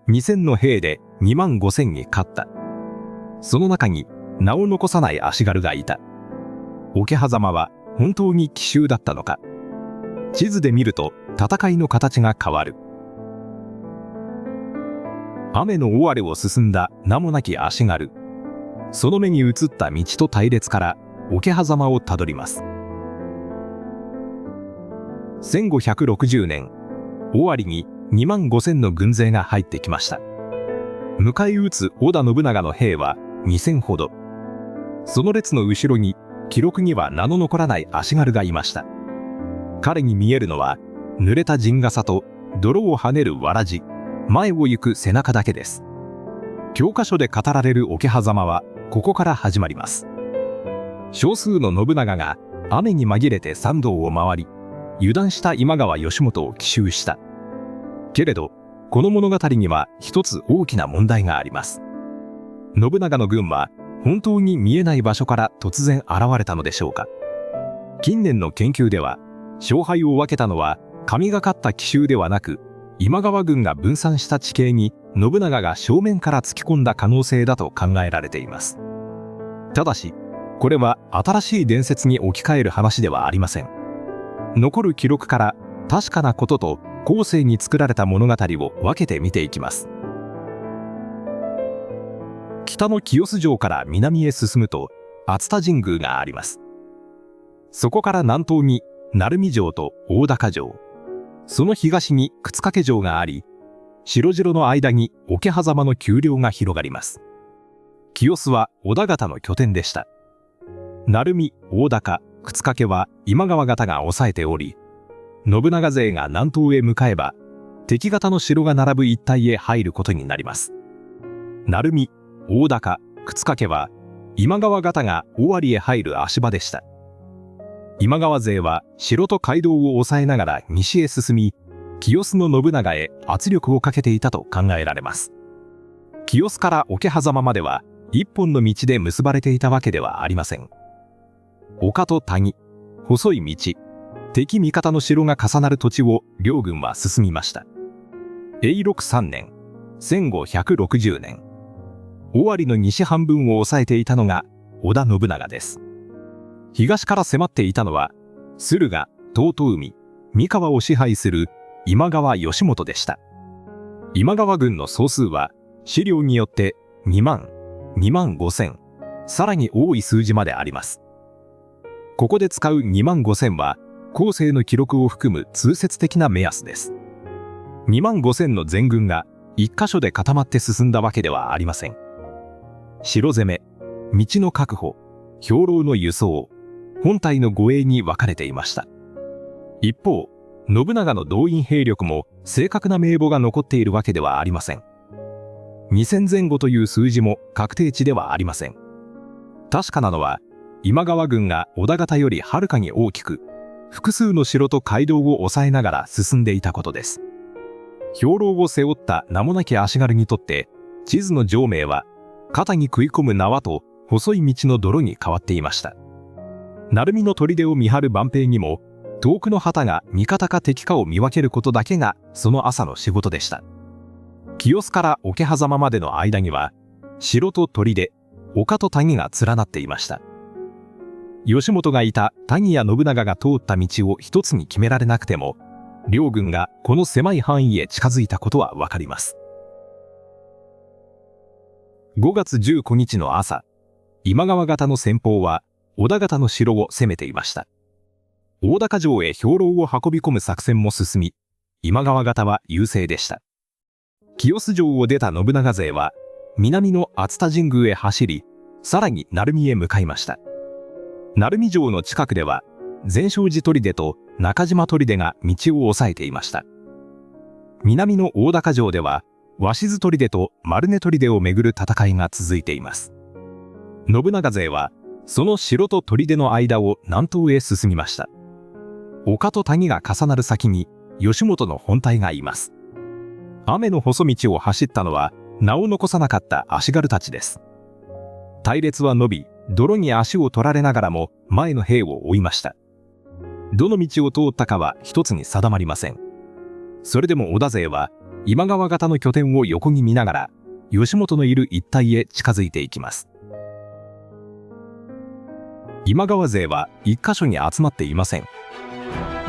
2000の兵で2万5千に勝った。その中に名を残さない足軽がいた。桶狭間は本当に奇襲だったのか。地図で見ると戦いの形が変わる。雨の尾張を進んだ名もなき足軽。その目に映った道と隊列から桶狭間をたどります。1560年、尾張に2万5千の軍勢が入ってきました。迎え撃つ織田信長の兵は2000ほど。その列の後ろに記録には名の残らない足軽がいました。彼に見えるのは濡れた陣笠と泥を跳ねるわらじ、前を行く背中だけです。教科書で語られる桶狭間はここから始まります。少数の信長が雨に紛れて山道を回り、油断した今川義元を奇襲した。けれどこの物語には一つ大きな問題があります。信長の軍は本当に見えない場所から突然現れたのでしょうか。近年の研究では勝敗を分けたのは神がかった奇襲ではなく、今川軍が分散した地形に信長が正面から突き込んだ可能性だと考えられています。ただしこれは新しい伝説に置き換える話ではありません。残る記録から確かなことと後世に作られた物語を分けて見ていきます。北の清洲城から南へ進むと熱田神宮があります。そこから南東に鳴海城と大高城、その東に沓掛城があり、白城の間に桶狭間の丘陵が広がります。清洲は織田方の拠点でした。鳴海、大高、沓掛は今川方が抑えており、信長勢が南東へ向かえば敵方の城が並ぶ一帯へ入ることになります。鳴海、大高、沓掛は今川方が尾張へ入る足場でした。今川勢は城と街道を抑えながら西へ進み、清須の信長へ圧力をかけていたと考えられます。清須から桶狭間までは一本の道で結ばれていたわけではありません。丘と谷、細い道、敵味方の城が重なる土地を両軍は進みました。永禄3年、1560年、尾張の西半分を抑えていたのが織田信長です。東から迫っていたのは駿河、遠江、三河を支配する今川義元でした。今川軍の総数は資料によって2万、2万5千、さらに多い数字まであります。ここで使う2万5千は後世の記録を含む通説的な目安です。2万5千の全軍が一箇所で固まって進んだわけではありません。城攻め、道の確保、兵糧の輸送、本隊の護衛に分かれていました。一方、信長の動員兵力も正確な名簿が残っているわけではありません。2000前後という数字も確定値ではありません。確かなのは、今川軍が織田方よりはるかに大きく、複数の城と街道を抑えながら進んでいたことです。兵糧を背負った名もなき足軽にとって、地図の上名は肩に食い込む縄と細い道の泥に変わっていました。鳴海の砦を見張る番兵にも、遠くの旗が味方か敵かを見分けることだけがその朝の仕事でした。清須から桶狭間までの間には城と砦、丘と谷が連なっていました。義元がいた谷や信長が通った道を一つに決められなくても、両軍がこの狭い範囲へ近づいたことはわかります。5月19日の朝、今川方の先鋒は織田方の城を攻めていました。大高城へ兵糧を運び込む作戦も進み、今川方は優勢でした。清洲城を出た信長勢は南の熱田神宮へ走り、さらに鳴海へ向かいました。鳴海城の近くでは前勝寺砦と中島砦が道を抑えていました。南の大高城では鷲津砦と丸根砦をめぐる戦いが続いています。信長勢はその城と砦の間を南東へ進みました。丘と谷が重なる先に義元の本隊がいます。雨の細道を走ったのは名を残さなかった足軽たちです。隊列は伸び、泥に足を取られながらも前の兵を追いました。どの道を通ったかは一つに定まりません。それでも織田勢は今川方の拠点を横に見ながら義元のいる一帯へ近づいていきます。今川勢は一箇所に集まっていません。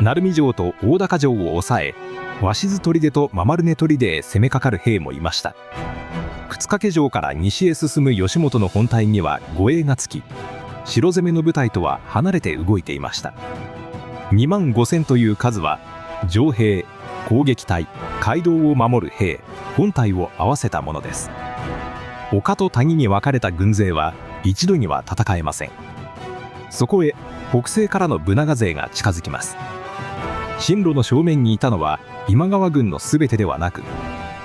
鳴海城と大高城を抑え、鷲津砦と真丸根砦へ攻めかかる兵もいました。沓掛城から西へ進む義元の本隊には護衛がつき、城攻めの部隊とは離れて動いていました。2万5,000という数は城兵、攻撃隊、街道を守る兵、本隊を合わせたものです。丘と谷に分かれた軍勢は一度には戦えません。そこへ北西からの武長勢が近づきます。進路の正面にいたのは今川軍のすべてではなく、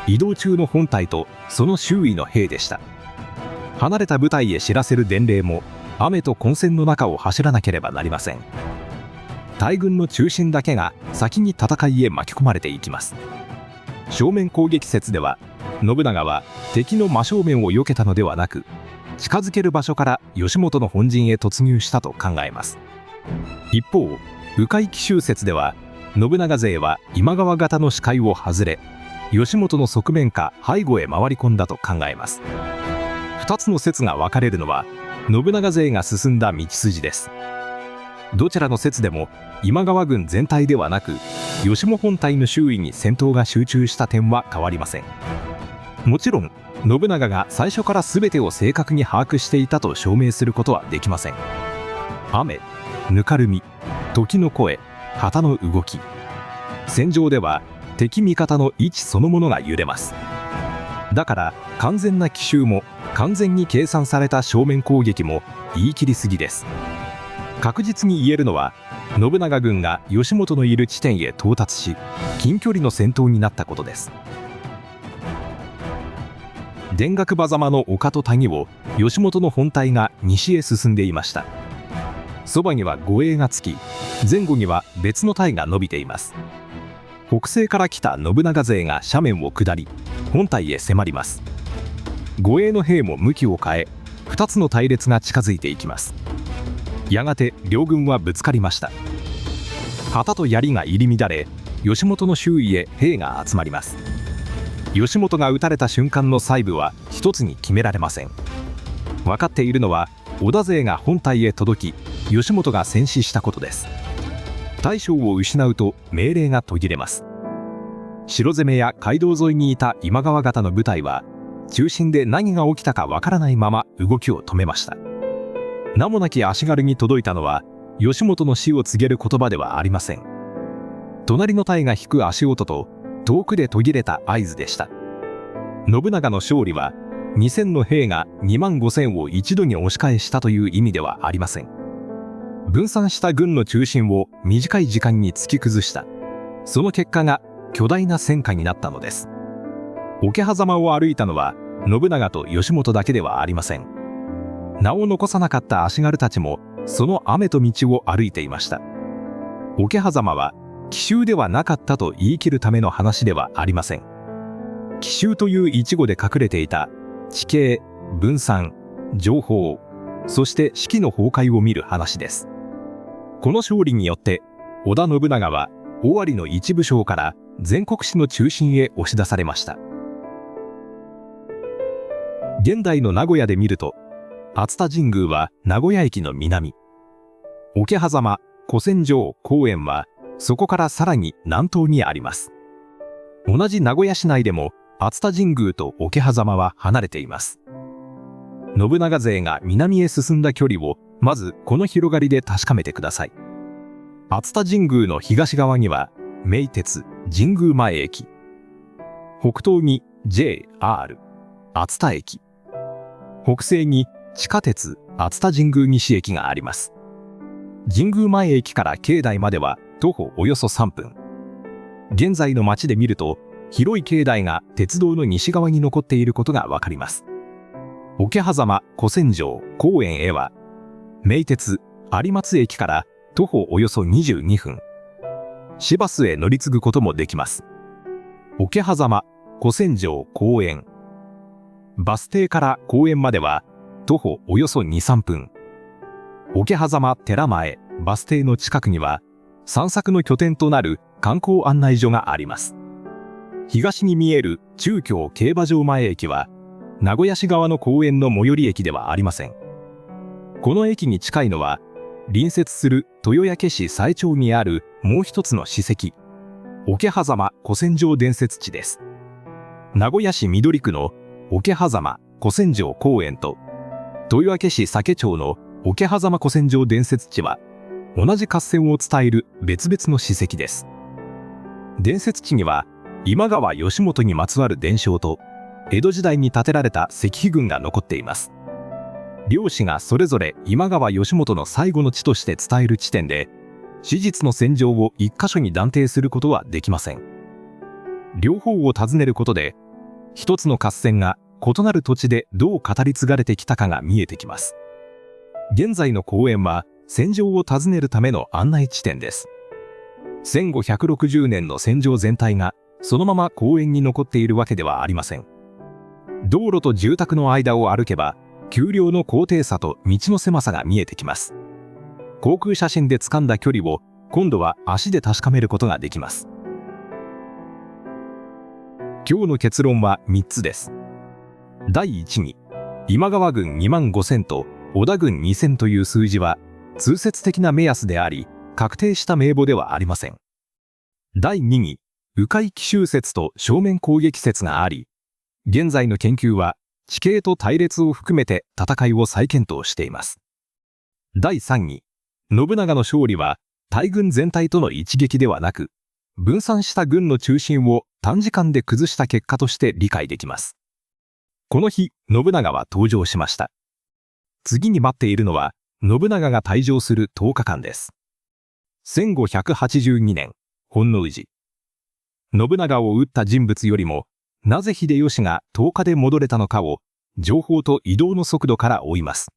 移動中の本隊とその周囲の兵でした。離れた部隊へ知らせる伝令も雨と混戦の中を走らなければなりません。大軍の中心だけが先に戦いへ巻き込まれていきます。正面攻撃説では、信長は敵の真正面を避けたのではなく、近づける場所から義元の本陣へ突入したと考えます。一方、鵜飼奇襲説では、信長勢は今川方の視界を外れ、義元の側面か背後へ回り込んだと考えます。2つの説が分かれるのは、信長勢が進んだ道筋です。どちらの説でも今川軍全体ではなく、義元本隊の周囲に戦闘が集中した点は変わりません。もちろん信長が最初から全てを正確に把握していたと証明することはできません。雨、ぬかるみ、時の声、旗の動き、戦場では敵味方の位置そのものが揺れます。だから完全な奇襲も完全に計算された正面攻撃も言い切りすぎです。確実に言えるのは、信長軍が義元のいる地点へ到達し、近距離の戦闘になったことです。田楽場様の丘と谷を義元の本隊が西へ進んでいました。そばには護衛がつき、前後には別の隊が伸びています。北西から来た信長勢が斜面を下り、本隊へ迫ります。護衛の兵も向きを変え、2つの隊列が近づいていきます。やがて両軍はぶつかりました。旗と槍が入り乱れ、義元の周囲へ兵が集まります。義元が撃たれた瞬間の細部は一つに決められません。分かっているのは、織田勢が本隊へ届き、義元が戦死したことです。大将を失うと命令が途切れます。城攻めや街道沿いにいた今川方の部隊は、中心で何が起きたかわからないまま動きを止めました。名もなき足軽に届いたのは、義元の死を告げる言葉ではありません。隣の隊が引く足音と遠くで途切れた合図でした。信長の勝利は2,000の兵が25,000を一度に押し返したという意味ではありません。分散した軍の中心を短い時間に突き崩した。その結果が巨大な戦果になったのです。桶狭間を歩いたのは信長と義元だけではありません。名を残さなかった足軽たちもその雨と道を歩いていました。桶狭間は奇襲ではなかったと言い切るための話ではありません。奇襲という一語で隠れていた地形、分散、情報、そして士気の崩壊を見る話です。この勝利によって織田信長は尾張の一部将から全国史の中心へ押し出されました。現代の名古屋で見ると、熱田神宮は名古屋駅の南、桶狭間、古戦場、公園はそこからさらに南東にあります。同じ名古屋市内でも熱田神宮と桶狭間は離れています。信長勢が南へ進んだ距離をまずこの広がりで確かめてください。熱田神宮の東側には名鉄神宮前駅、北東に JR 熱田駅、北西に地下鉄熱田神宮西駅があります。神宮前駅から境内までは徒歩およそ3分。現在の街で見ると広い境内が鉄道の西側に残っていることがわかります。桶狭間、古戦場、公園へは名鉄有松駅から徒歩およそ22分。市バスへ乗り継ぐこともできます。桶狭間、古戦場、公園、バス停から公園までは徒歩およそ 2,3 分。桶狭間寺前バス停の近くには散策の拠点となる観光案内所があります。東に見える中京競馬場前駅は、名古屋市側の公園の最寄り駅ではありません。この駅に近いのは、隣接する豊焼市最町にあるもう一つの史跡、桶狭間古戦場伝説地です。名古屋市緑区の桶狭間古戦場公園と、豊明市左家町の桶狭間古戦場伝説地は、同じ合戦を伝える別々の史跡です。伝説地には、今川義元にまつわる伝承と、江戸時代に建てられた石碑群が残っています。両氏がそれぞれ今川義元の最後の地として伝える地点で、史実の戦場を一箇所に断定することはできません。両方を尋ねることで、一つの合戦が異なる土地でどう語り継がれてきたかが見えてきます。現在の公園は戦場を訪ねるための案内地点です。戦後160年の戦場全体がそのまま公園に残っているわけではありません。道路と住宅の間を歩けば、丘陵の高低差と道の狭さが見えてきます。航空写真で掴んだ距離を今度は足で確かめることができます。今日の結論は3つです。第1に、今川軍2万5000と織田軍2000という数字は通説的な目安であり、確定した名簿ではありません。第2に、迂回奇襲説と正面攻撃説があり、現在の研究は地形と隊列を含めて戦いを再検討しています。第3に、信長の勝利は大軍全体との一撃ではなく、分散した軍の中心を短時間で崩した結果として理解できます。この日、信長は登場しました。次に待っているのは、信長が退場する10日間です。1582年、本能寺。信長を討った人物よりも、なぜ秀吉が10日で戻れたのかを、情報と移動の速度から追います。